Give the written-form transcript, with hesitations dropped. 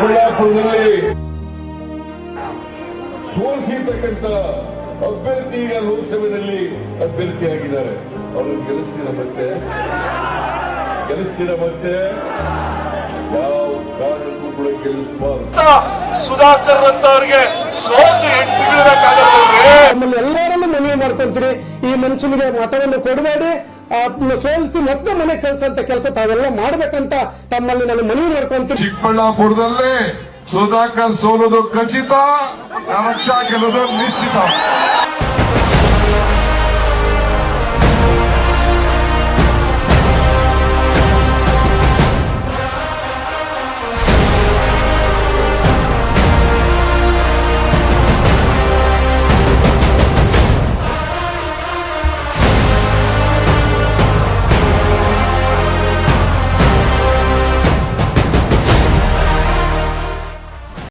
ಚಿಕ್ಕಬಳ್ಳಾಪುರದಲ್ಲಿ ಸೋಲಿಸಿರ್ತಕ್ಕಂಥ ಅಭ್ಯರ್ಥಿ ಈಗ ಲೋಕಸಭೆಯಲ್ಲಿ ಅಭ್ಯರ್ಥಿಯಾಗಿದ್ದಾರೆ. ಅವರು ಗೆಲ್ಲಿಸ್ತೀರ ಮತ್ತೆ ಯಾವ ಕಾರಣಕ್ಕೂ ಕೂಡ ಗೆಲ್ಲಿಸಬಾರದು. ಸುಧಾಕರ್ ಅಂತ ಅವರಿಗೆ ಸೋತು 8 ತಿಂಗಳಿರಕ್ಕಾಗಲ್ವೇ? ನಮ್ಮಲ್ಲಿ ಎಲ್ಲರನ್ನೂ ಮನವಿ ಮಾಡ್ಕೊಂತೀರಿ, ಈ ಮನುಷ್ಯನಿಗೆ ಮತವನ್ನು ಕೊಡಬೇಡಿ, ಸೋಲಿಸಿ ಮತ್ತೆ ಮನೆ ಕಳಿಸಂತ ಕೆಲಸ ತಾವೆಲ್ಲ ಮಾಡ್ಬೇಕಂತ ತಮ್ಮಲ್ಲಿ ನಾನು ಮನವಿ ಮಾಡ್ಕೊಂತೀನಿ. ಚಿಕ್ಕಬಳ್ಳಾಪುರದಲ್ಲಿ ಸುಧಾಕರ್ ಸೋಲೋದು ಖಚಿತ, ರಕ್ಷಾ ಗೆಲ್ಲೋದು ನಿಶ್ಚಿತ.